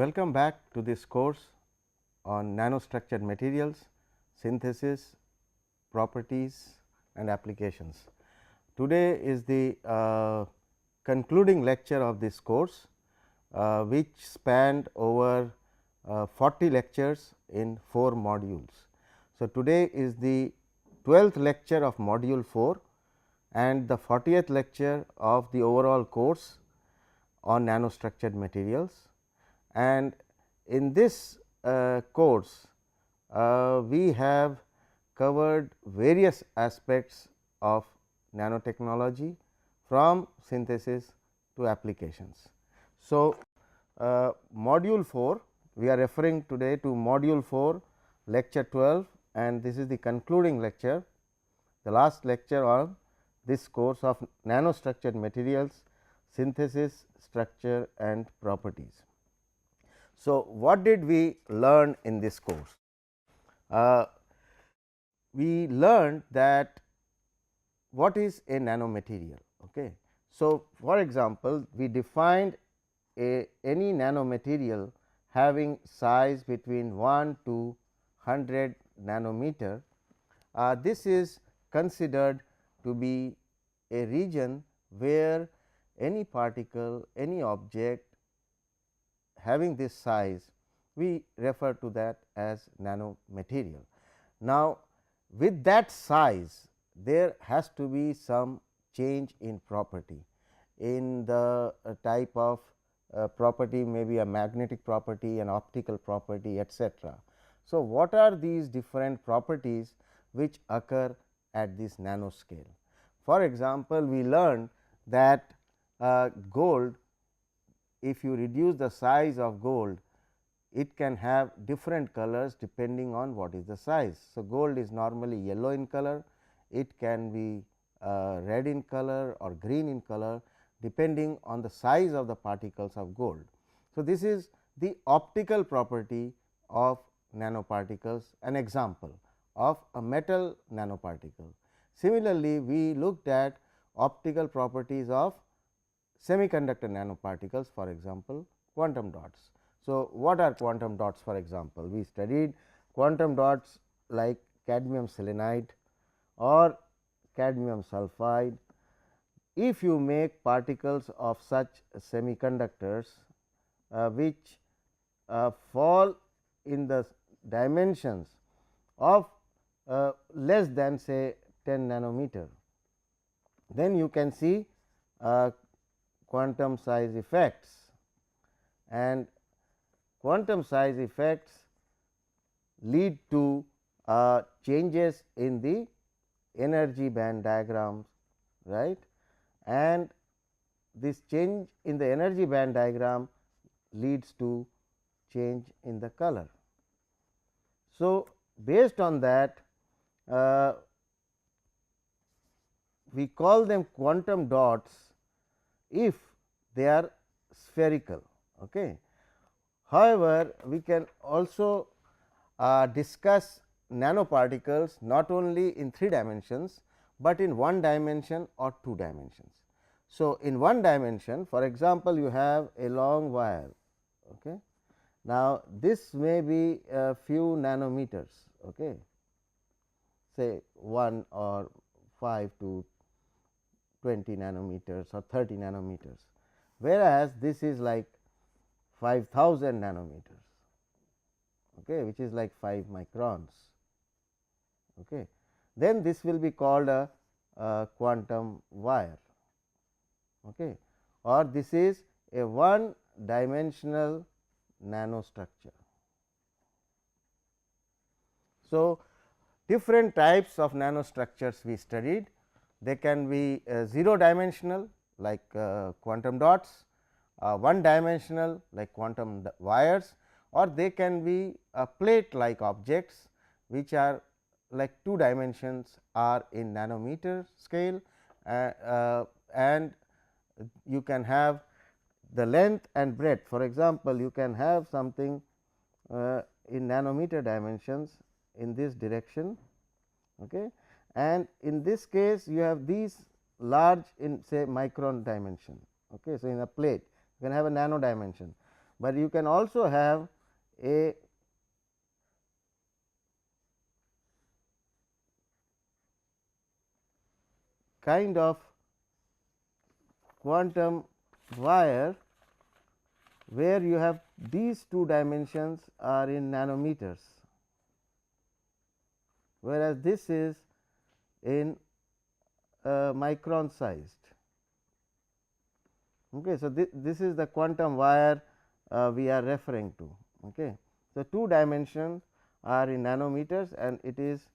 Welcome back to this course on nanostructured materials, synthesis, properties and applications. Today is the concluding lecture of this course, which spanned over 40 lectures in 4 modules. So, today is the 12th lecture of module 4 and the 40th lecture of the overall course on nanostructured materials. And in this course, we have covered various aspects of nanotechnology from synthesis to applications. So, module 4, we are referring today to module 4 lecture 12 and this is the concluding lecture, the last lecture on this course of nanostructured materials, synthesis, structure and properties. So, what did we learn in this course? We learned that what is a nanomaterial. Okay. So, for example, we defined any nanomaterial having size between 1 to 100 nanometer. This is considered to be a region where any particle, any object having this size, we refer to that as nanomaterial. Now, with that size, there has to be some change in property, in the type of property, maybe a magnetic property, an optical property, etc. So, what are these different properties which occur at this nanoscale? For example, we learned that gold, if you reduce the size of gold, it can have different colors depending on what is the size. So, gold is normally yellow in color, it can be red in color or green in color depending on the size of the particles of gold. So, this is the optical property of nanoparticles, an example of a metal nanoparticle. Similarly, we looked at optical properties of semiconductor nanoparticles, for example, quantum dots. So, what are quantum dots? For example, we studied quantum dots like cadmium selenide or cadmium sulphide. If you make particles of such semiconductors which fall in the dimensions of less than say 10 nanometer, then you can see quantum size effects, and quantum size effects lead to changes in the energy band diagrams, right, and this change in the energy band diagram leads to change in the color. So, based on that, we call them quantum dots if they are spherical. Okay. However, we can also discuss nanoparticles not only in 3 dimensions, but in 1 dimension or 2 dimensions. So, in 1 dimension, for example, you have a long wire. Okay. Now, this may be a few nanometers, okay, say 1 or 5 to 20 nanometers or 30 nanometers, whereas this is like 5000 nanometers, okay, which is like 5 microns. Okay. Then this will be called a quantum wire, okay, or this is a 1 dimensional nanostructure. So, different types of nanostructures we studied. They can be 0 dimensional like quantum dots, 1 dimensional like quantum wires, or they can be plate like objects which are like 2 dimensions are in nanometer scale, and you can have the length and breadth. For example, you can have something in nanometer dimensions in this direction, okay, and in this case you have these large in say micron dimension. Okay. So, in a plate you can have a nano dimension. but you can also have a kind of quantum wire where you have these two dimensions are in nanometers, whereas this is in micron sized. Okay. So, this is the quantum wire we are referring to. Okay. So, two dimensions are in nanometers and it is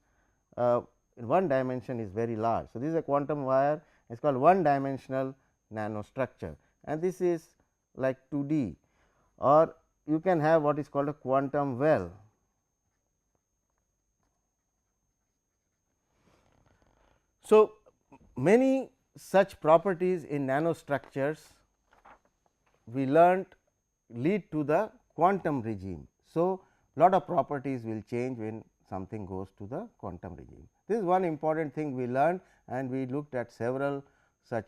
one dimension is very large. So, this is a quantum wire, it is called one dimensional nanostructure, and this is like 2D, or you can have what is called a quantum well. So, many such properties in nanostructures we learnt lead to the quantum regime. So, lot of properties will change when something goes to the quantum regime. This is one important thing we learned, and we looked at several such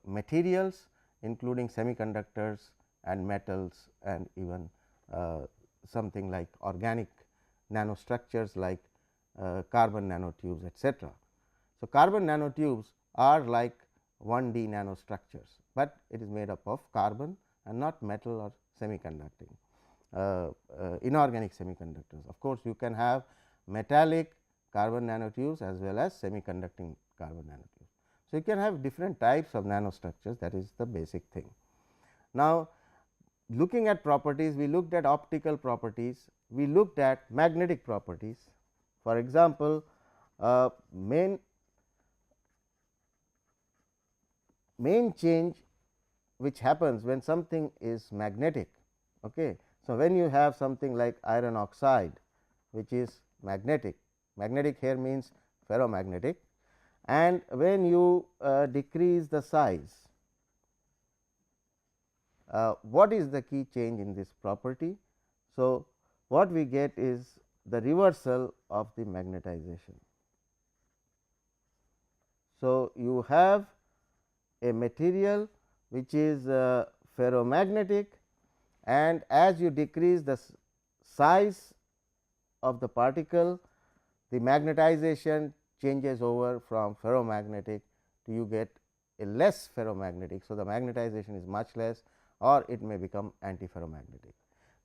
materials including semiconductors and metals and even something like organic nanostructures like carbon nanotubes, etc. So, carbon nanotubes are like 1D nanostructures, but it is made up of carbon and not metal or semiconducting inorganic semiconductors. Of course, you can have metallic carbon nanotubes as well as semiconducting carbon nanotubes. So, you can have different types of nanostructures, that is the basic thing. Now, looking at properties, we looked at optical properties, we looked at magnetic properties. For example, main change which happens when something is magnetic. Okay. So, when you have something like iron oxide which is magnetic, magnetic here means ferromagnetic, and when you decrease the size, what is the key change in this property? So, what we get is the reversal of the magnetization. So, you have a material which is ferromagnetic, and as you decrease the size of the particle, the magnetization changes over from ferromagnetic to you get a less ferromagnetic. So, the magnetization is much less, or it may become antiferromagnetic.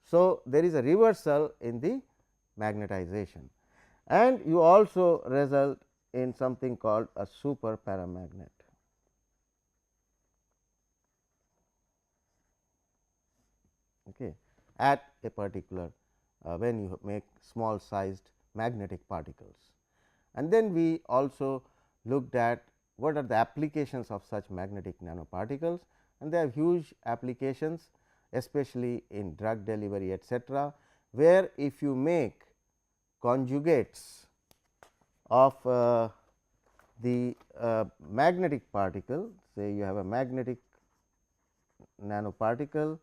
So, there is a reversal in the magnetization, and you also result in something called a super paramagnet. Okay, at a particular when you make small sized magnetic particles. And then we also looked at what are the applications of such magnetic nanoparticles, and they have huge applications, especially in drug delivery, etc., where if you make conjugates of the magnetic particle, say you have a magnetic nanoparticle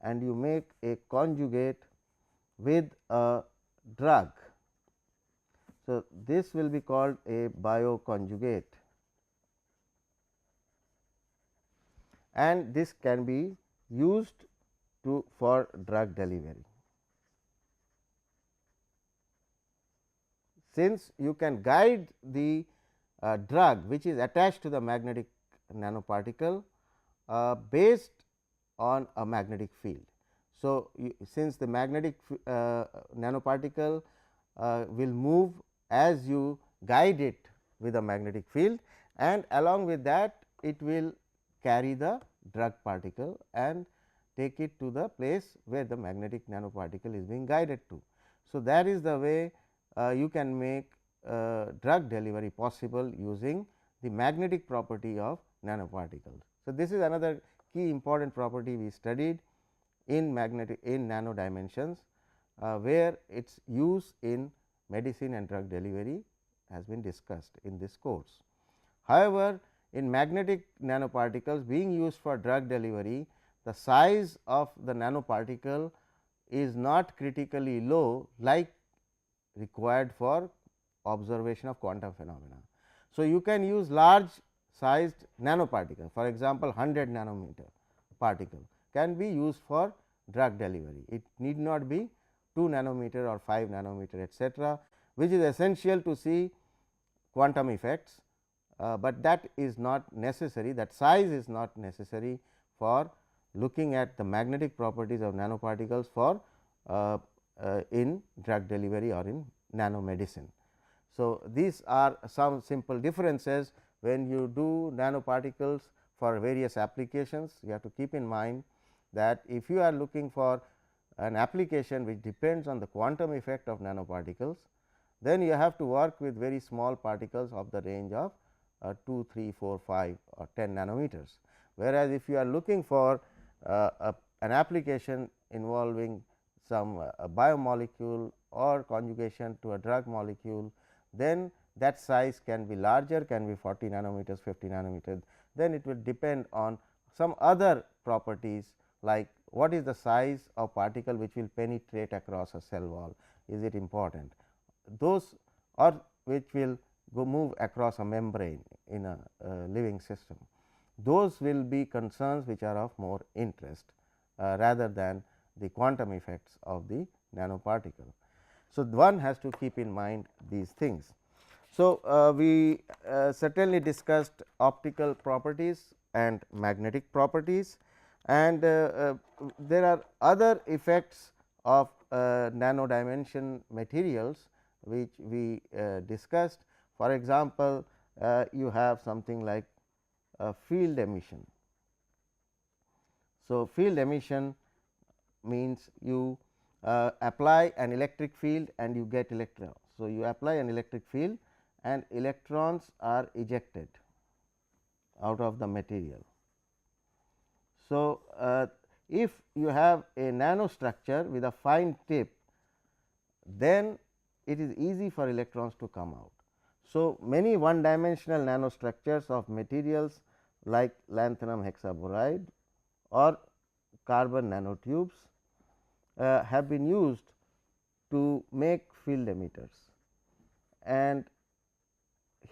and you make a conjugate with a drug. So, this will be called a bioconjugate, and this can be used for drug delivery. Since you can guide the drug which is attached to the magnetic nanoparticle based on a magnetic field. So, since the magnetic nanoparticle will move as you guide it with a magnetic field, and along with that it will carry the drug particle and take it to the place where the magnetic nanoparticle is being guided to. So, that is the way you can make drug delivery possible using the magnetic property of nanoparticles. So, this is another key important property we studied in nano dimensions, where its use in medicine and drug delivery has been discussed in this course. However, in magnetic nanoparticles being used for drug delivery, the size of the nanoparticle is not critically low like required for observation of quantum phenomena. So, you can use large sized nanoparticle, for example, 100 nanometer particle can be used for drug delivery. It need not be 2 nanometer or 5 nanometer etcetera, which is essential to see quantum effects, but that is not necessary, that size is not necessary for looking at the magnetic properties of nanoparticles for in drug delivery or in nanomedicine. So, these are some simple differences when you do nanoparticles for various applications. You have to keep in mind that if you are looking for an application which depends on the quantum effect of nanoparticles, then you have to work with very small particles of the range of 2, 3, 4, 5 or 10 nanometers. Whereas, if you are looking for an application involving some biomolecule or conjugation to a drug molecule, then that size can be larger, can be 40 nanometers, 50 nanometers. Then it will depend on some other properties, like what is the size of particle which will penetrate across a cell wall, is it important, those, or which will go move across a membrane in a living system. Those will be concerns which are of more interest rather than the quantum effects of the nanoparticle. So, one has to keep in mind these things. So, we certainly discussed optical properties and magnetic properties, and there are other effects of nano dimension materials which we discussed. For example, you have something like field emission. So, field emission means you apply an electric field and you get electrons. So, you apply an electric field and electrons are ejected out of the material. So, if you have a nano structure with a fine tip, then it is easy for electrons to come out. So, many one dimensional nanostructures of materials like lanthanum hexaboride or carbon nanotubes have been used to make field emitters, and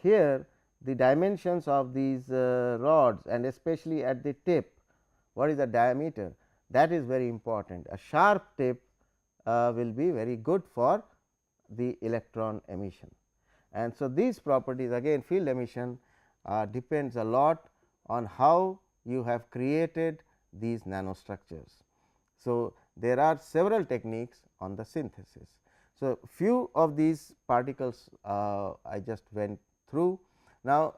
here the dimensions of these rods and especially at the tip, what is the diameter, that is very important. A sharp tip will be very good for the electron emission. And so, these properties again field emission depends a lot on how you have created these nanostructures. So, there are several techniques on the synthesis. So, few of these particles I just went through. Now,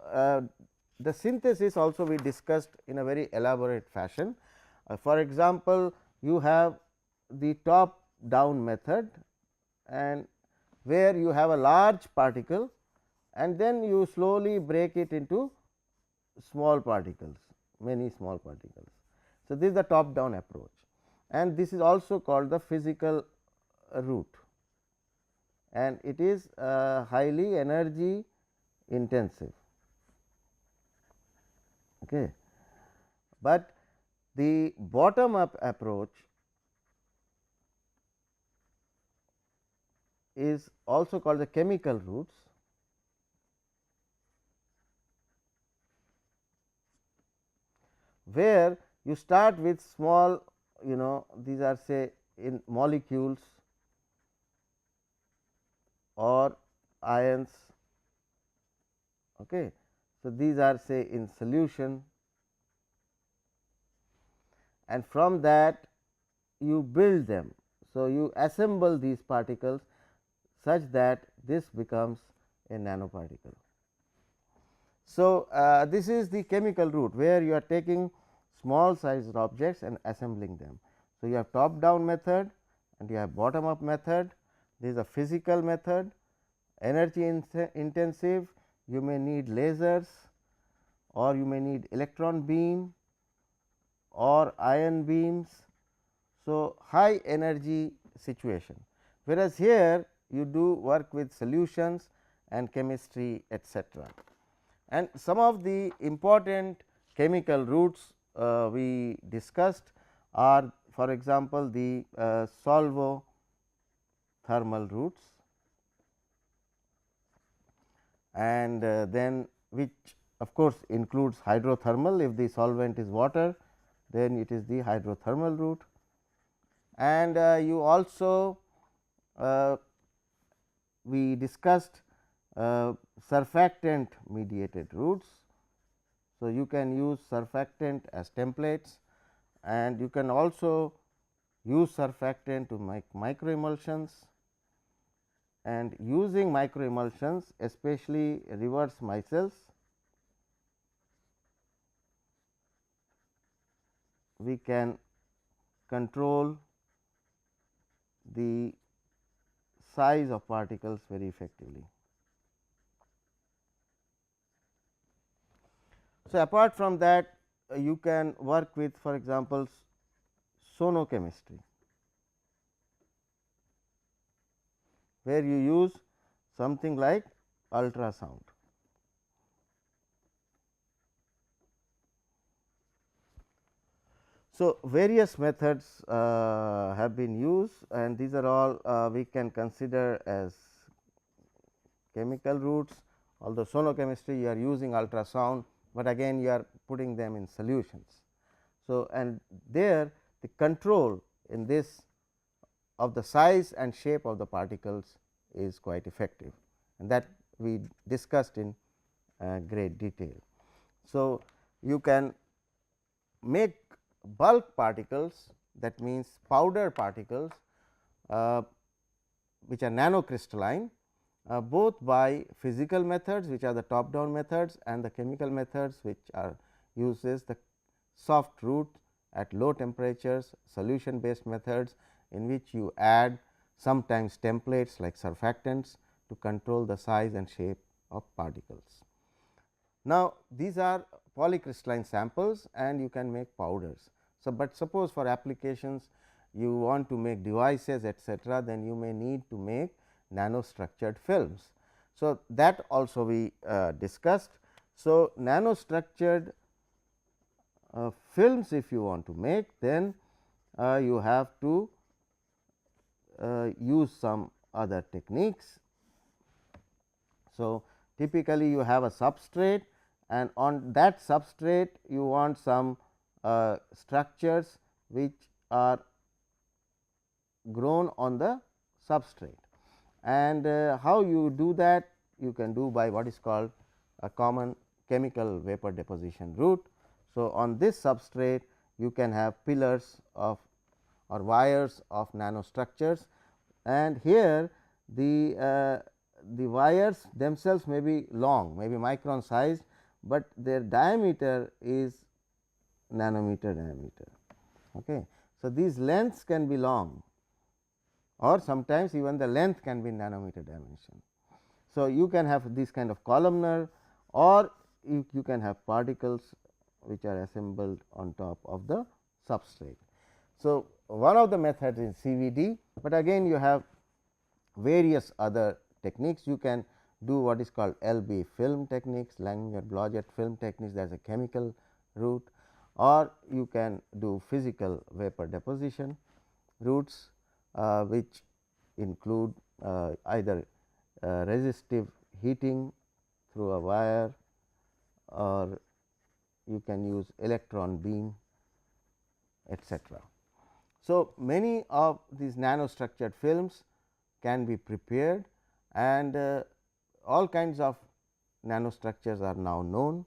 the synthesis also we discussed in a very elaborate fashion. For example, you have the top down method, and where you have a large particle and then you slowly break it into small particles, many small particles. So, this is the top down approach, and this is also called the physical route, and it is highly energy intensive. Okay. But the bottom up approach is also called the chemical routes, where you start with small, these are say in molecules or ions. Okay. So, these are say in solution, and from that you build them. So, you assemble these particles such that this becomes a nanoparticle. So, this is the chemical route where you are taking small sized objects and assembling them. So, you have top down method and you have bottom up method. This is a physical method, energy intensive, you may need lasers or you may need electron beam or ion beams. So, high energy situation, whereas here you do work with solutions and chemistry etcetera. And some of the important chemical routes we discussed are, for example, the solvo thermal routes, and then which of course includes hydrothermal. If the solvent is water, then it is the hydrothermal route. and you also we discussed surfactant mediated routes. So, you can use surfactant as templates, and you can also use surfactant to make microemulsions, and using microemulsions, especially reverse micelles, we can control the size of particles very effectively. So, apart from that, you can work with, for example, sonochemistry, where you use something like ultrasound. So, various methods have been used, and these are all we can consider as chemical routes, although sonochemistry you are using ultrasound, but again you are putting them in solutions. So, and there the control in this of the size and shape of the particles is quite effective, and that we discussed in great detail. So, you can make bulk particles, that means powder particles which are nanocrystalline, both by physical methods, which are the top down methods, and the chemical methods, which are uses the soft route at low temperatures, solution based methods, in which you add sometimes templates like surfactants to control the size and shape of particles. Now, these are polycrystalline samples, and you can make powders. So, but suppose for applications you want to make devices etcetera, then you may need to make nanostructured films. So, that also we discussed. So, nanostructured films if you want to make, then you have to use some other techniques. So, typically you have a substrate, and on that substrate you want some structures which are grown on the substrate, and how you do that, you can do by what is called a common chemical vapor deposition route. So, on this substrate you can have pillars of or wires of nanostructures, and here the wires themselves may be long, may be micron sized, but their diameter is nanometer diameter. Okay. So, these lengths can be long, or sometimes even the length can be nanometer dimension. So, you can have this kind of columnar, or you can have particles which are assembled on top of the substrate. So, one of the methods is CVD, but again you have various other techniques. You can do what is called LB film techniques, Langinger-Blodgett film techniques, that is a chemical route, or you can do physical vapor deposition routes, which include either resistive heating through a wire, or you can use electron beam, etcetera. So, many of these nanostructured films can be prepared, and all kinds of nanostructures are now known,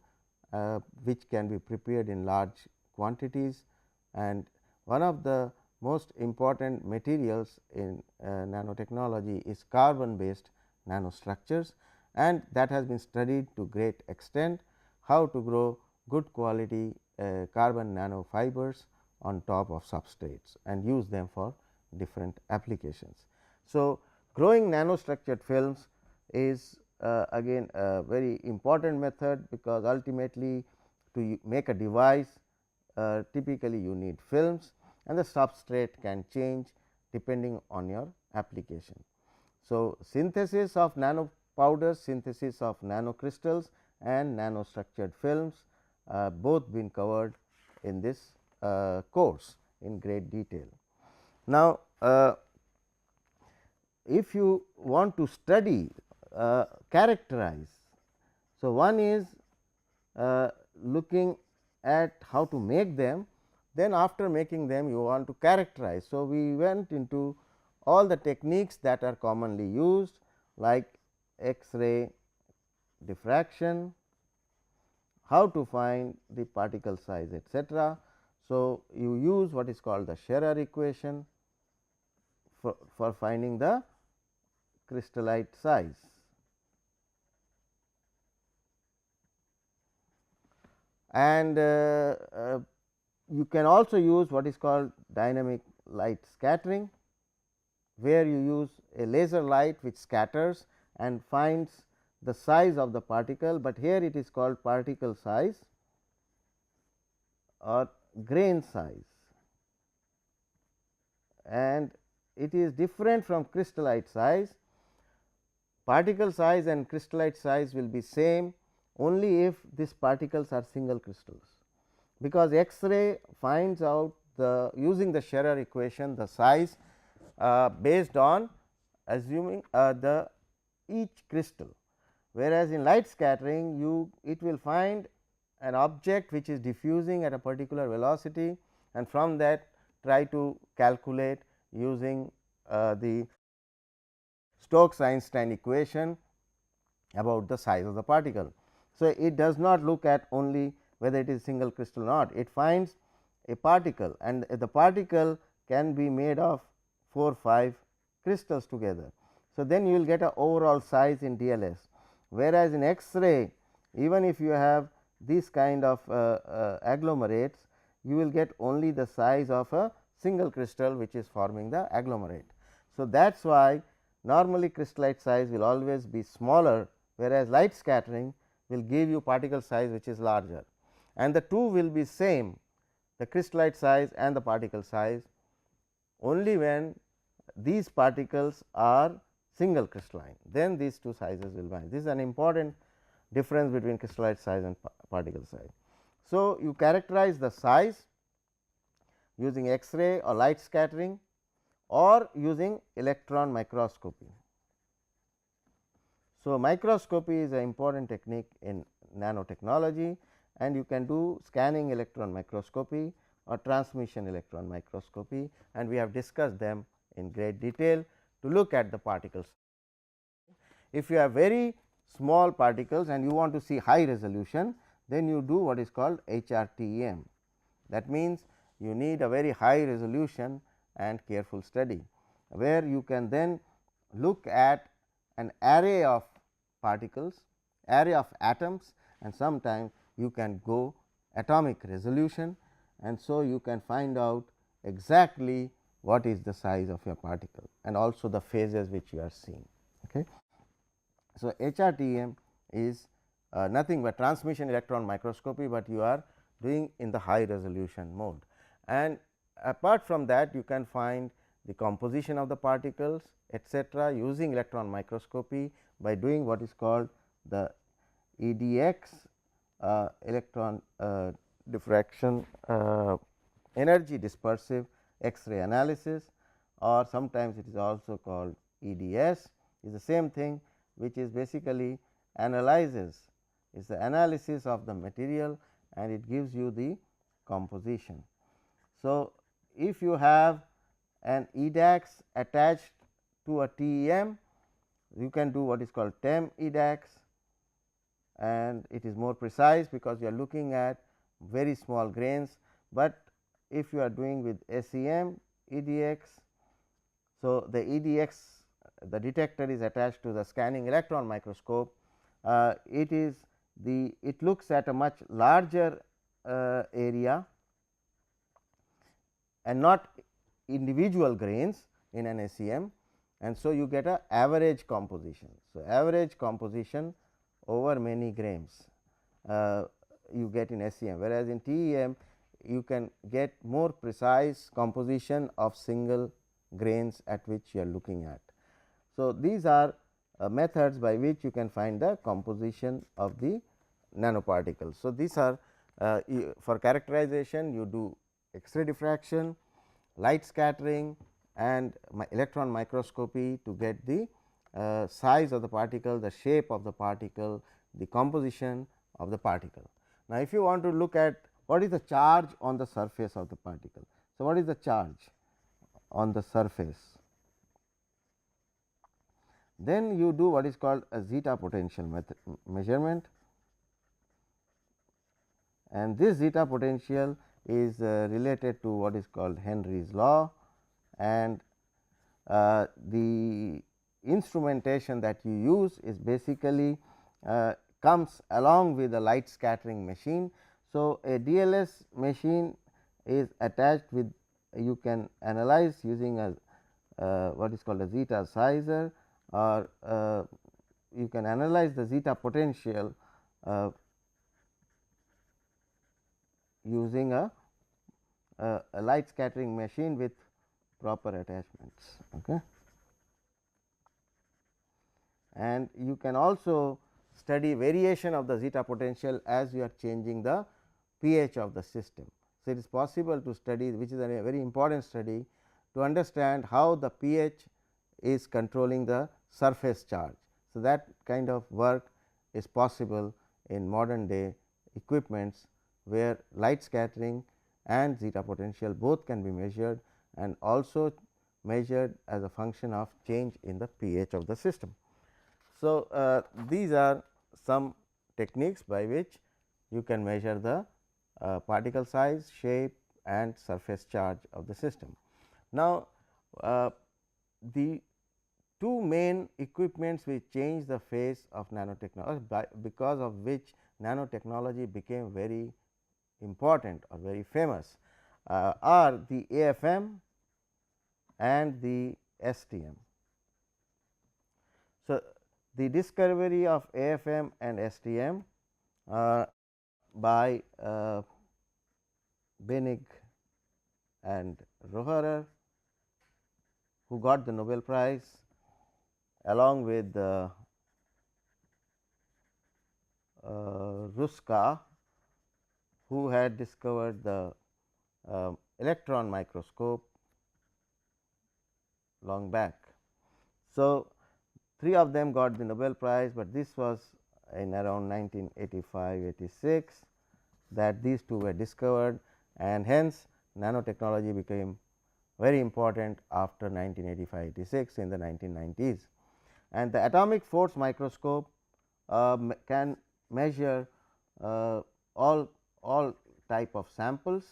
which can be prepared in large quantities, and one of the most important materials in nanotechnology is carbon based nanostructures, and that has been studied to great extent, how to grow good quality carbon nanofibers on top of substrates and use them for different applications. So, growing nanostructured films is again a very important method, because ultimately to make a device typically you need films, and the substrate can change depending on your application. So, synthesis of nano powders, synthesis of nanocrystals, and nanostructured films both been covered in this course in great detail. Now, if you want to study characterize, so one is looking at how to make them, Then after making them you want to characterize. So, we went into all the techniques that are commonly used like X-ray diffraction, how to find the particle size, etc. So, you use what is called the Scherrer equation for finding the crystallite size. And you can also use what is called dynamic light scattering, where you use a laser light which scatters and finds the size of the particle, but here it is called particle size or grain size, and it is different from crystallite size. Particle size and crystallite size will be same only if these particles are single crystals, because X-ray finds out the using the Scherrer equation the size based on assuming the each crystal, whereas in light scattering it will find an object which is diffusing at a particular velocity, and from that try to calculate using the Stokes-Einstein equation about the size of the particle. So, it does not look at only whether it is single crystal or not, it finds a particle, and the particle can be made of 4 5 crystals together. So, then you will get a overall size in DLS, whereas in X-ray even if you have these kind of agglomerates, you will get only the size of a single crystal which is forming the agglomerate. So, that is why normally crystallite size will always be smaller, whereas light scattering will give you particle size which is larger, and the two will be same, the crystallite size and the particle size, only when these particles are single crystalline, then these two sizes will vanish. This is an important difference between crystallite size and particle size. So, you characterize the size using X-ray or light scattering or using electron microscopy. So, microscopy is an important technique in nanotechnology, and you can do scanning electron microscopy or transmission electron microscopy, and we have discussed them in great detail to look at the particles. If you have very small particles and you want to see high resolution, then you do what is called HRTEM. That means, you need a very high resolution and careful study, where you can then look at an array of particles, array of atoms, and sometimes you can go atomic resolution, and so you can find out exactly what is the size of your particle and also the phases which you are seeing. Okay. So, HRTEM is nothing but transmission electron microscopy, but you are doing in the high resolution mode, and apart from that you can find the composition of the particles etc., using electron microscopy by doing what is called the EDX electron diffraction energy dispersive X-ray analysis, or sometimes it is also called EDS, is the same thing, which is basically analyzes is the analysis of the material and it gives you the composition. So, if you have an EDAX attached to a TEM, you can do what is called TEM EDAX, and it is more precise because you are looking at very small grains, but if you are doing with SEM EDX, so the EDX, the detector is attached to the scanning electron microscope. It looks at a much larger area and not individual grains in an SEM, and so you get a average composition. So, average composition over many grains you get in SEM, whereas in TEM you can get more precise composition of single grains at which you are looking at. So, these are methods by which you can find the composition of the nanoparticles. So, these are for characterization you do X-ray diffraction, light scattering and electron microscopy to get the size of the particle, the shape of the particle, the composition of the particle. Now, if you want to look at what is the charge on the surface of the particle. So, what is the charge on the surface? Then you do what is called a zeta potential measurement, and this zeta potential is related to what is called Henry's law, and the instrumentation that you use is basically comes along with the light scattering machine. So, a DLS machine is attached with, you can analyze using a what is called a zeta sizer, or you can analyze the zeta potential using a light scattering machine with proper attachments. Okay. And you can also study variation of the zeta potential as you are changing the pH of the system. So, it is possible to study, which is a very important study, to understand how the pH is controlling the surface charge. So, that kind of work is possible in modern day equipments, where light scattering and zeta potential both can be measured, and also measured as a function of change in the pH of the system. So, these are some techniques by which you can measure the particle size, shape and surface charge of the system. Now, the two main equipments which change the face of nanotechnology, because of which nanotechnology became very important or very famous, are the AFM and the STM. So, the discovery of AFM and STM by Benig and Rohrer, who got the Nobel Prize, along with Ruska, who had discovered the electron microscope long back. So, three of them got the Nobel Prize, but this was in around 1985-86 that these two were discovered, and hence nanotechnology became very important after 1985-86 in the 1990s. And the atomic force microscope can measure all type of samples,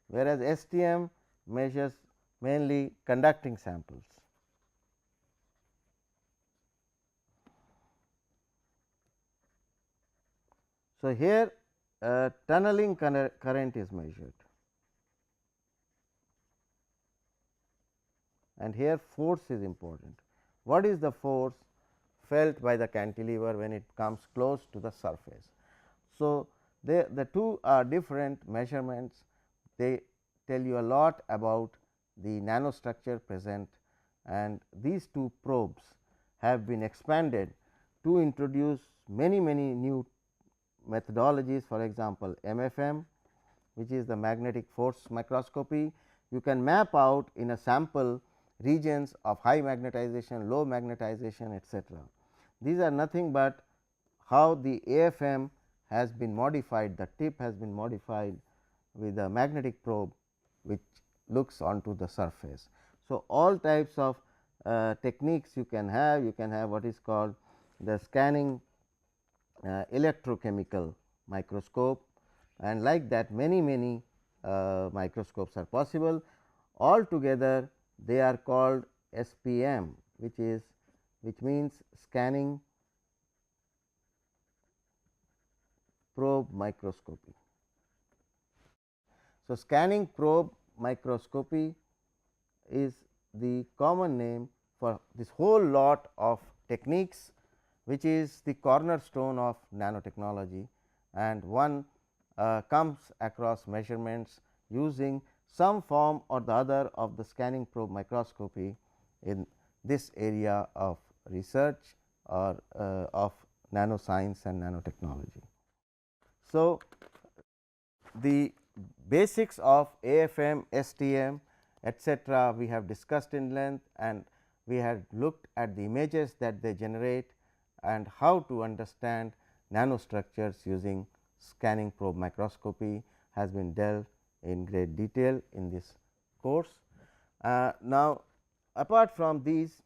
whereas STM measures mainly conducting samples. So, here tunneling current is measured, and here force is important. What is the force felt by the cantilever when it comes close to the surface? So, the two are different measurements. They tell you a lot about the nanostructure present, and these two probes have been expanded to introduce many new methodologies. For example, MFM, which is the magnetic force microscopy. You can map out in a sample regions of high magnetization, low magnetization, etc. These are nothing but how the AFM has been modified, the tip has been modified with a magnetic probe which looks onto the surface. So, all types of techniques you can have what is called the scanning electrochemical microscope, and like that many microscopes are possible. Altogether they are called SPM, which means scanning probe microscopy. So, scanning probe microscopy is the common name for this whole lot of techniques, which is the cornerstone of nanotechnology, and one comes across measurements using some form or the other of the scanning probe microscopy in this area of research or of nanoscience and nanotechnology. So, the basics of AFM, STM, etc., we have discussed in length, and we had looked at the images that they generate and how to understand nanostructures using scanning probe microscopy has been dealt in great detail in this course. Now, apart from these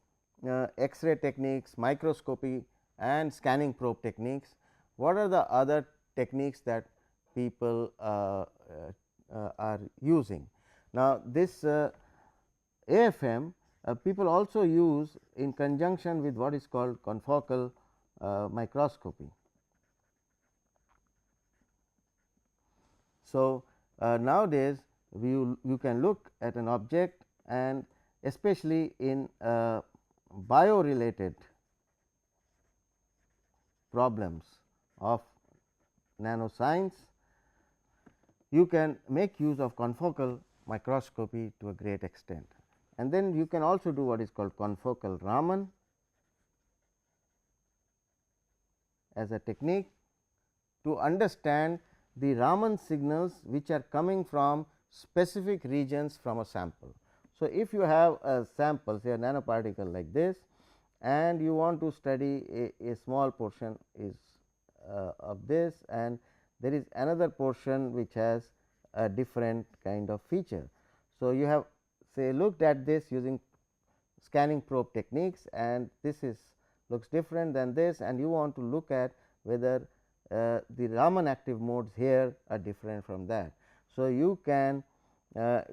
X-ray techniques, microscopy and scanning probe techniques, what are the other techniques that people are using? Now, this AFM people also use in conjunction with what is called confocal microscopy. So, nowadays you can look at an object, and especially in bio related problems of nanoscience, you can make use of confocal microscopy to a great extent. And then you can also do what is called confocal Raman as a technique to understand the Raman signals which are coming from specific regions from a sample. So, if you have a sample, say a nanoparticle like this, and you want to study a small portion is of this, and there is another portion which has a different kind of feature. So, you have say looked at this using scanning probe techniques, and this is looks different than this, and you want to look at whether the Raman active modes here are different from that. So, you can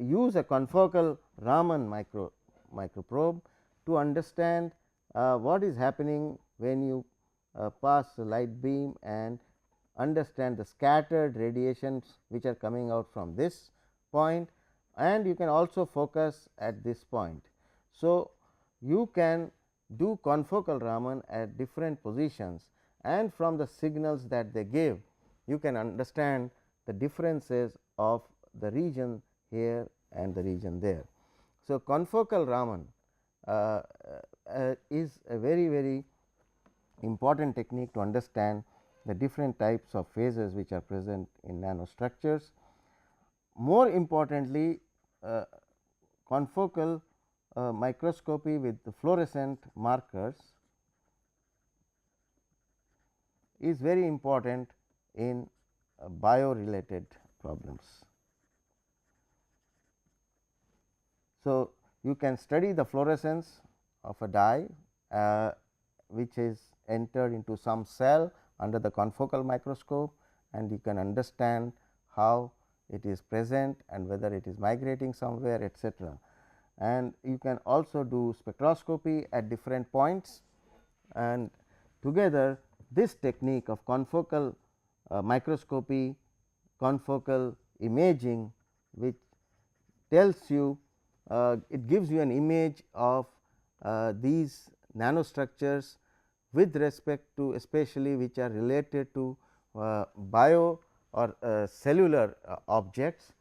use a confocal Raman microprobe to understand what is happening when you pass a light beam and understand the scattered radiations which are coming out from this point, and you can also focus at this point. So, you can do confocal Raman at different positions, and from the signals that they give you can understand the differences of the region here and the region there. So, confocal Raman is a very important technique to understand the different types of phases which are present in nanostructures. More importantly, confocal microscopy with the fluorescent markers is very important in bio related problems. So, you can study the fluorescence of a dye which is entered into some cell under the confocal microscope, and you can understand how it is present and whether it is migrating somewhere, etc. And you can also do spectroscopy at different points, and together this technique of confocal microscopy, confocal imaging, which tells you it gives you an image of these nanostructures with respect to especially which are related to bio or cellular objects.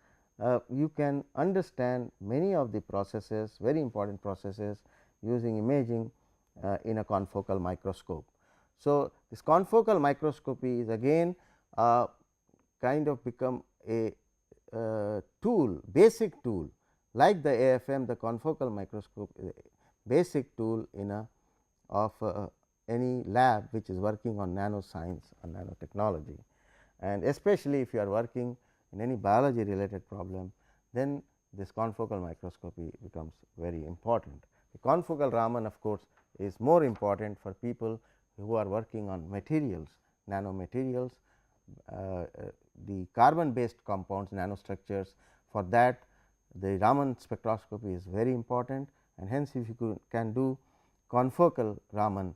You can understand many of the processes, very important processes using imaging in a confocal microscope. So, this confocal microscopy is again kind of become a tool, basic tool, like the AFM. The confocal microscope is a basic tool in a of any lab which is working on nanoscience or nanotechnology, and especially if you are working in any biology related problem, then this confocal microscopy becomes very important. The confocal Raman of course is more important for people who are working on materials, nanomaterials, the carbon based compounds, nanostructures. For that the Raman spectroscopy is very important, and hence if you can do confocal Raman,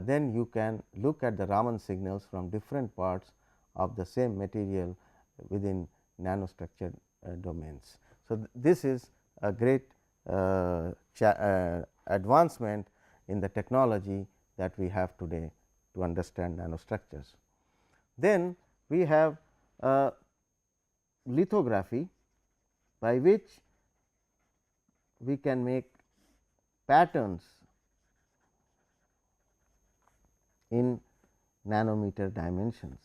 then you can look at the Raman signals from different parts of the same material within nanostructured domains. So, this is a great advancement in the technology that we have today to understand nanostructures. Then we have lithography, by which we can make patterns in nanometer dimensions.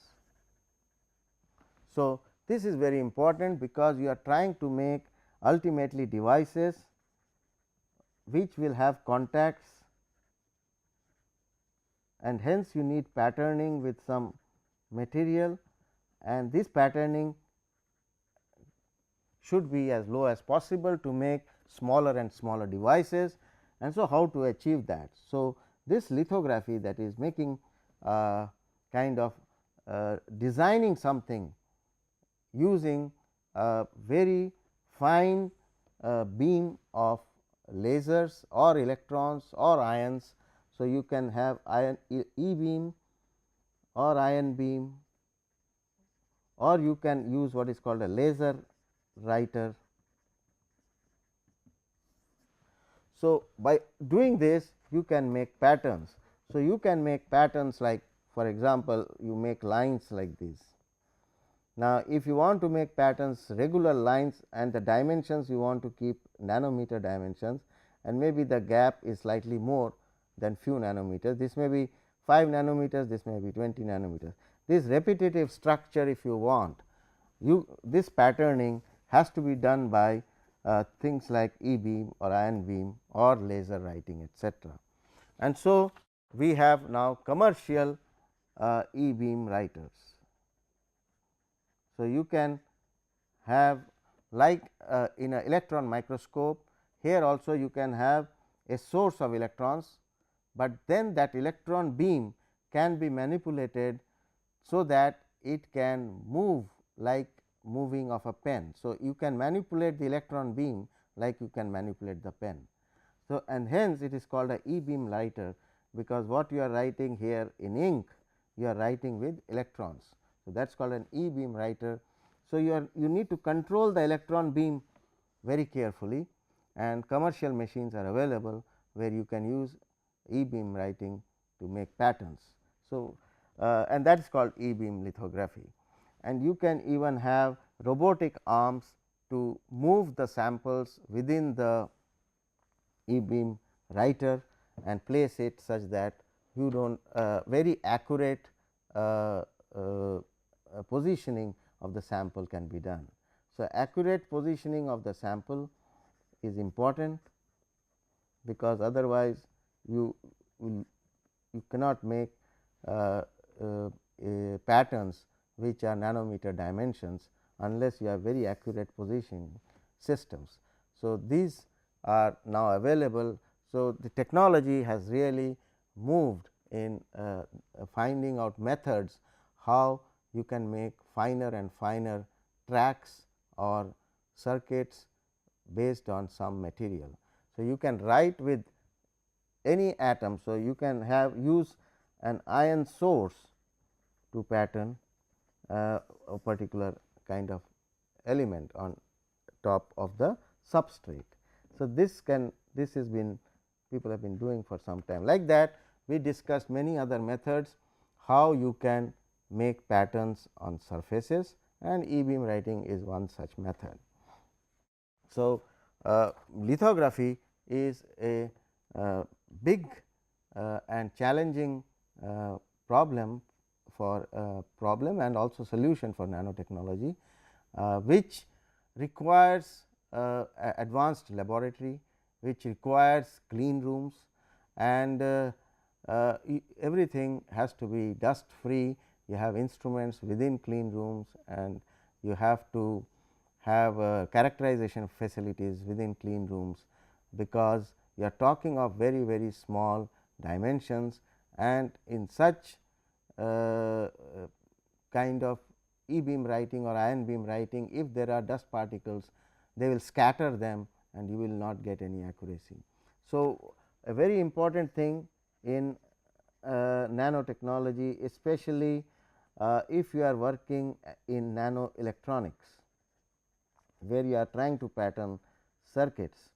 So, this is very important because you are trying to make ultimately devices which will have contacts, and hence you need patterning with some material, and this patterning should be as low as possible to make smaller and smaller devices. And so, how to achieve that? So, this lithography, that is making kind of designing something using a very fine beam of lasers or electrons or ions. So, you can have ion E beam or ion beam, or you can use what is called a laser writer. So, by doing this you can make patterns. So, you can make patterns like, for example, you make lines like this. Now, if you want to make patterns regular lines and the dimensions you want to keep nanometer dimensions, and maybe the gap is slightly more than few nanometers, this may be 5 nanometers, this may be 20 nanometers. This repetitive structure, if you want, this patterning has to be done by things like E beam or ion beam or laser writing, etc. And so, we have now commercial E beam writers. So, you can have like in an electron microscope, here also you can have a source of electrons, but then that electron beam can be manipulated so that it can move like moving of a pen. So, you can manipulate the electron beam like you can manipulate the pen. So, and hence it is called a E beam writer, because what you are writing here in ink, you are writing with electrons. So, that is called an E beam writer. So, you need to control the electron beam very carefully, and commercial machines are available where you can use E beam writing to make patterns. So, and that is called E beam lithography, and you can even have robotic arms to move the samples within the E beam writer and place it such that you do not very accurate positioning of the sample can be done. So, accurate positioning of the sample is important, because otherwise you cannot make patterns which are nanometer dimensions unless you have very accurate positioning systems. So, these are now available. So, the technology has really moved in finding out methods how you can make finer and finer tracks or circuits based on some material. So, you can write with any atom. So, you can use an ion source to pattern a particular kind of element on top of the substrate. So, this has been people have been doing for some time. Like that, we discussed many other methods how you can make patterns on surfaces, and E beam writing is one such method. So, lithography is a big and challenging problem and also solution for nanotechnology, which requires advanced laboratory, which requires clean rooms, and everything has to be dust free. You have instruments within clean rooms, and you have to have characterization facilities within clean rooms, because you are talking of very, very small dimensions, and in such kind of E beam writing or ion beam writing, if there are dust particles, they will scatter them and you will not get any accuracy. So, a very important thing in nanotechnology, especially if you are working in nano electronics, where you are trying to pattern circuits,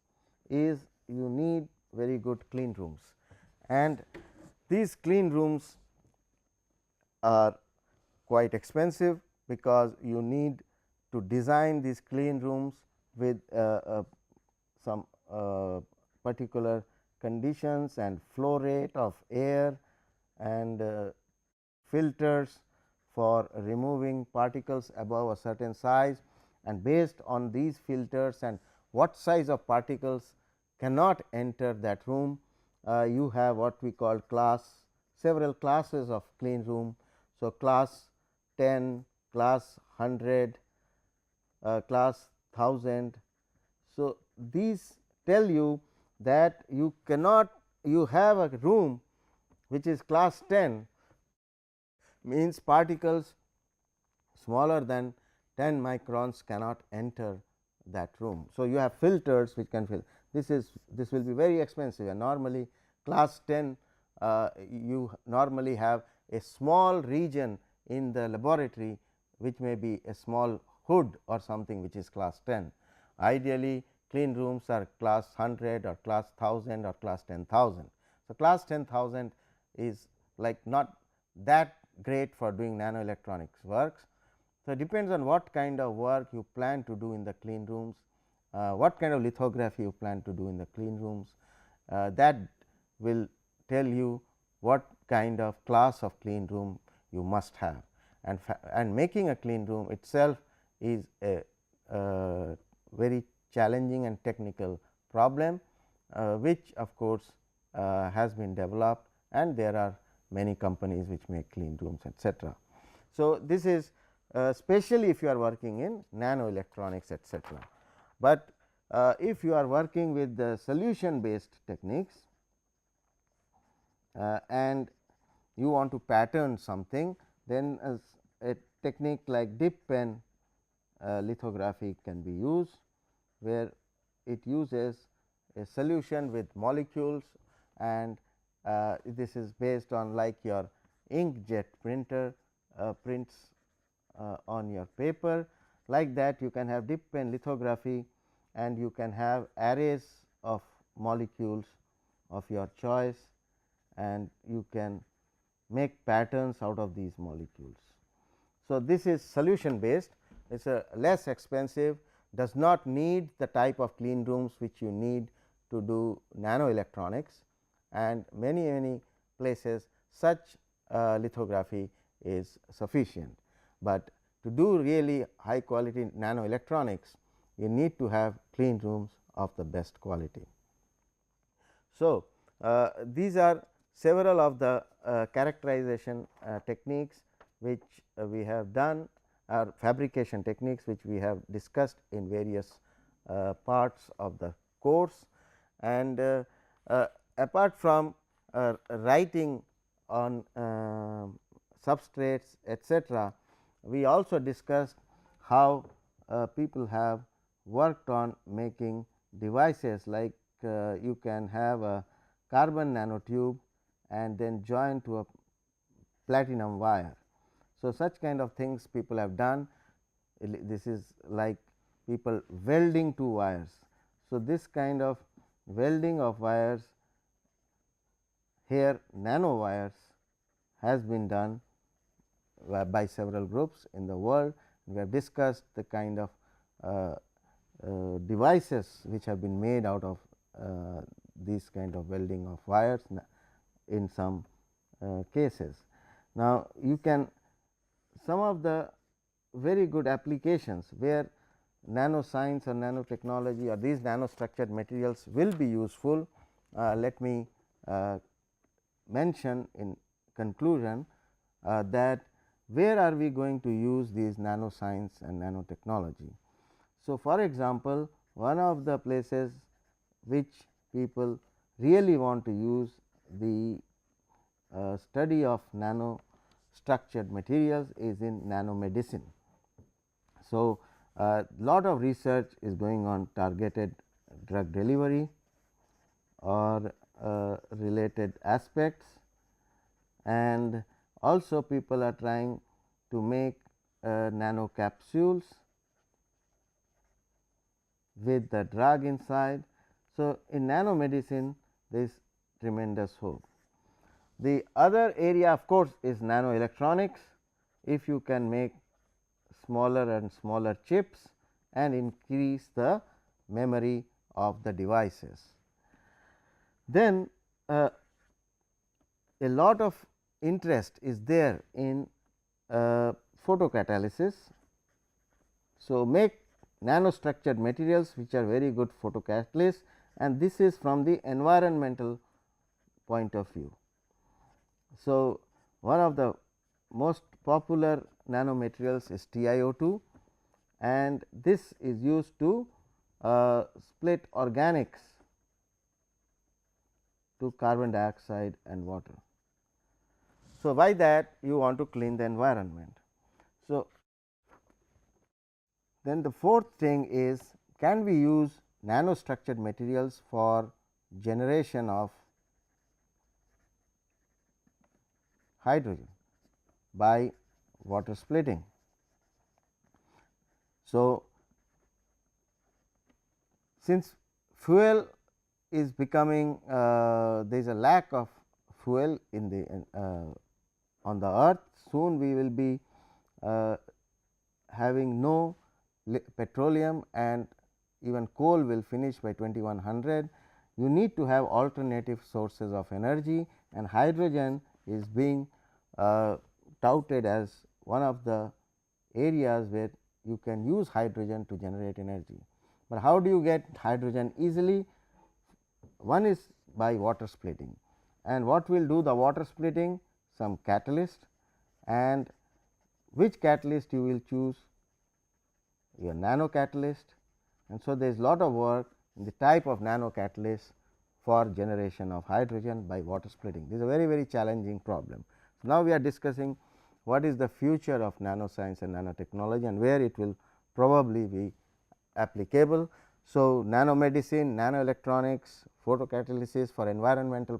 is you need very good clean rooms, and these clean rooms are quite expensive, because you need to design these clean rooms with some particular conditions and flow rate of air, and filters for removing particles above a certain size, and based on these filters and what size of particles cannot enter that room, you have what we call several classes of clean room. So, class 10, class 100, class 1000. So, these tell you that you cannot, you have a room which is class 10, means particles smaller than 10 microns cannot enter that room. So, you have filters which can fill, this will be very expensive, and normally class 10 you normally have a small region in the laboratory which may be a small hood or something which is class 10. Ideally clean rooms are class 100 or class 1000 or class 10,000. So, class 10,000 is like not that great for doing nanoelectronics works. So, it depends on what kind of work you plan to do in the clean rooms, what kind of lithography you plan to do in the clean rooms, that will tell you what kind of class of clean room you must have, and making a clean room itself is a very challenging and technical problem, which of course has been developed, and there are many companies which make clean rooms, etc. So, this is especially if you are working in nanoelectronics, etc. But if you are working with the solution based techniques and you want to pattern something, then a technique like dip pen lithography can be used, where it uses a solution with molecules, and this is based on like your inkjet printer prints on your paper. Like that you can have dip pen lithography, and you can have arrays of molecules of your choice, and you can make patterns out of these molecules. So, this is solution based, it is a less expensive, does not need the type of clean rooms which you need to do nanoelectronics, and many places such lithography is sufficient. But to do really high quality nanoelectronics, you need to have clean rooms of the best quality. So, these are several of the characterization techniques which we have done, or fabrication techniques which we have discussed in various parts of the course. And apart from writing on substrates, etc., we also discussed how people have worked on making devices, like you can have a carbon nanotube and then join to a platinum wire. So, such kind of things people have done. This is like people welding two wires. So, this kind of welding of wires, here nano wires has been done by several groups in the world. We have discussed the kind of devices which have been made out of these kind of welding of wires in some cases. Now, you can some of the very good applications where nanoscience or nanotechnology or these nanostructured materials will be useful. Let me mention in conclusion that where are we going to use these nanoscience and nanotechnology. So, for example, one of the places which people really want to use the study of nano structured materials is in nanomedicine. So, lot of research is going on targeted drug delivery or related aspects, and also people are trying to make nano capsules with the drug inside. So, in nanomedicine there is tremendous hope. The other area of course is nanoelectronics. If you can make smaller and smaller chips and increase the memory of the devices, then a lot of interest is there in photocatalysis. So, make nanostructured materials which are very good photocatalysts, and this is from the environmental point of view. So, one of the most popular nanomaterials is TiO2, and this is used to split organics to carbon dioxide and water. So, by that you want to clean the environment. So, then the fourth thing is, can we use nanostructured materials for generation of hydrogen by water splitting. So, since fuel is becoming there is a lack of fuel in the on the earth, soon we will be having no petroleum, and even coal will finish by 2100. You need to have alternative sources of energy, and hydrogen is being touted as one of the areas where you can use hydrogen to generate energy. But how do you get hydrogen easily? One is by water splitting, and what will do the water splitting? Some catalyst, and which catalyst you will choose? Your nano catalyst, and so there is lot of work in the type of nano catalyst for generation of hydrogen by water splitting. This is a very challenging problem. So, now we are discussing what is the future of nanoscience and nanotechnology, and where it will probably be applicable. So, nanomedicine, nanoelectronics, photocatalysis for environmental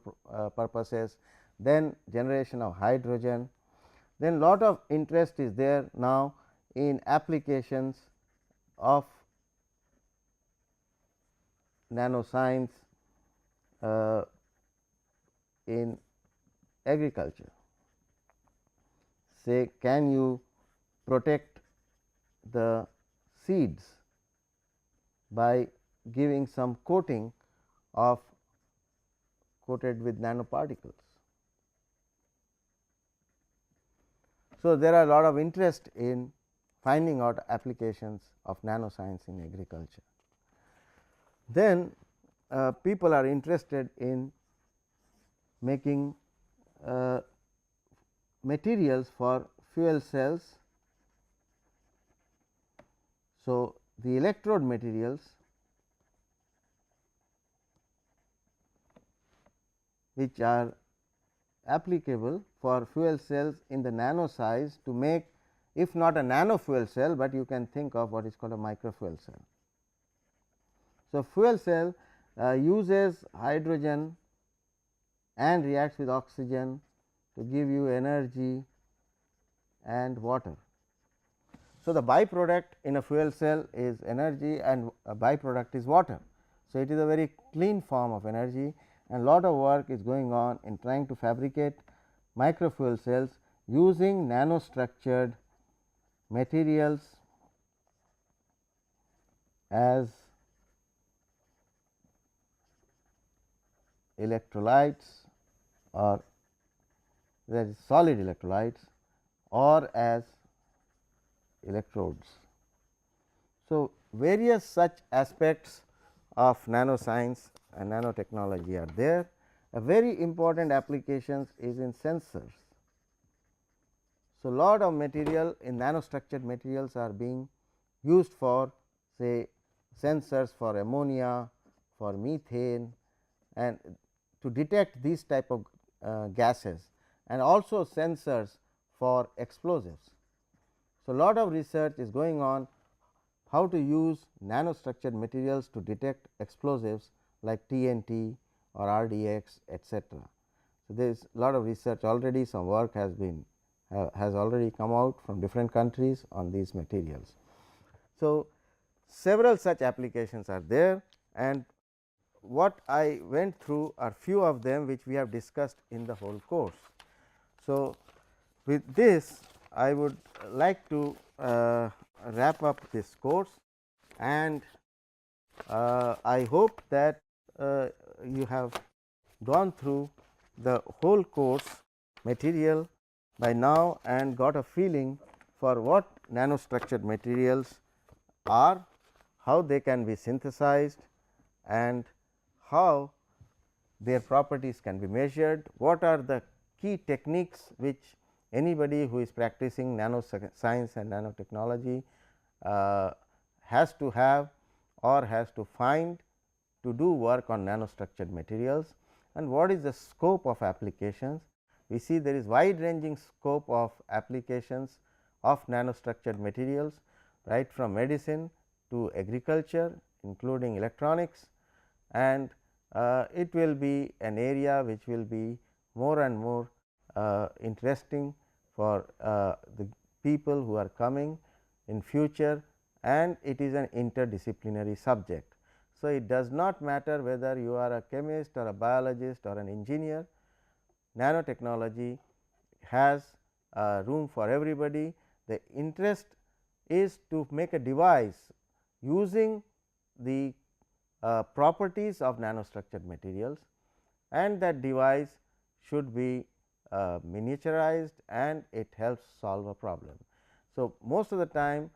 purposes, then generation of hydrogen, then lot of interest is there now in applications of nanoscience in agriculture. Say, can you protect the seeds by giving some coating of coated with nanoparticles? So, there are a lot of interest in finding out applications of nanoscience in agriculture. Then people are interested in making materials for fuel cells. So, the electrode materials which are applicable for fuel cells in the nano size to make, if not a nano fuel cell, but you can think of what is called a micro fuel cell. So, fuel cell uses hydrogen and reacts with oxygen to give you energy and water. So, the byproduct in a fuel cell is energy, and a byproduct is water. So, it is a very clean form of energy, and lot of work is going on in trying to fabricate micro fuel cells using nanostructured materials as electrolytes, or that is solid electrolytes, or as electrodes. So, various such aspects of nanoscience and nanotechnology are there. A very important applications is in sensors. So, lot of material in nanostructured materials are being used for, say, sensors for ammonia, for methane, and to detect these type of gases, and also sensors for explosives. So, lot of research is going on how to use nanostructured materials to detect explosives like TNT or RDX, etc. So, there is a lot of research already, some work has been has already come out from different countries on these materials. So, several such applications are there, and what I went through are few of them which we have discussed in the whole course. So, with this I would like to wrap up this course, and I hope that you have gone through the whole course material by now and got a feeling for what nanostructured materials are, how they can be synthesized, and how their properties can be measured, what are the key techniques which anybody who is practicing nanoscience and nanotechnology has to have or has to find to do work on nanostructured materials. And what is the scope of applications? We see there is wide ranging scope of applications of nanostructured materials, right from medicine to agriculture, including electronics, and it will be an area which will be more and more interesting for the people who are coming in future, and it is an interdisciplinary subject. So, it does not matter whether you are a chemist or a biologist or an engineer, nanotechnology has room for everybody. The interest is to make a device using the properties of nanostructured materials, and that device should be miniaturized and it helps solve a problem. So, most of the time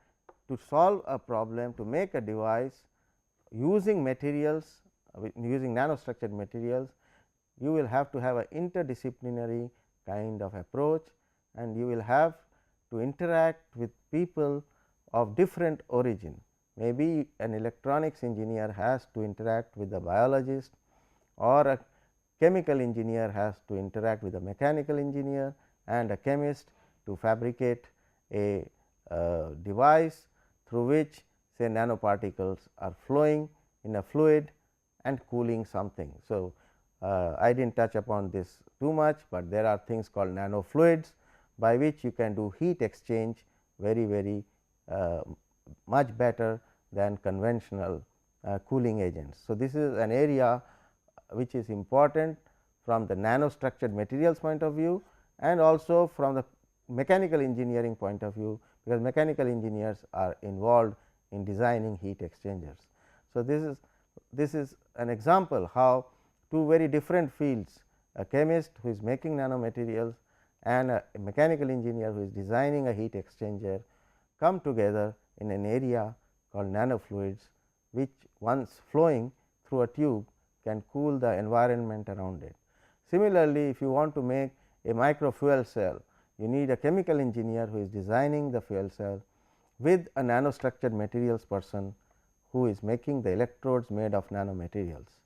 to solve a problem, to make a device using materials, using nanostructured materials, you will have to have an interdisciplinary kind of approach, and you will have to interact with people of different origin. Maybe an electronics engineer has to interact with a biologist, or a chemical engineer has to interact with a mechanical engineer, and a chemist to fabricate a device through which say nanoparticles are flowing in a fluid and cooling something. So, I did not touch upon this too much, but there are things called nanofluids by which you can do heat exchange very much better than conventional cooling agents. So, this is an area which is important from the nanostructured materials point of view, and also from the mechanical engineering point of view, because mechanical engineers are involved in designing heat exchangers. So, this is an example how two very different fields, a chemist who is making nanomaterials and a mechanical engineer who is designing a heat exchanger, come together in an area called nanofluids, which once flowing through a tube can cool the environment around it. Similarly, if you want to make a micro fuel cell, you need a chemical engineer who is designing the fuel cell with a nanostructured materials person who is making the electrodes made of nanomaterials.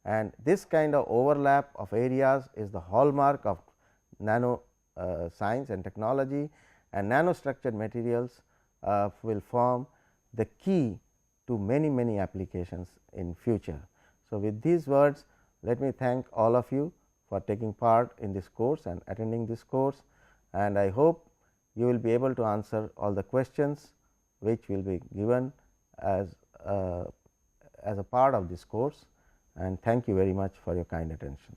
And this kind of overlap of areas is the hallmark of nano science and technology, and nanostructured materials will form the key to many applications in future. So, with these words, let me thank all of you for taking part in this course and attending this course, and I hope you will be able to answer all the questions which will be given as a part of this course, and thank you very much for your kind attention.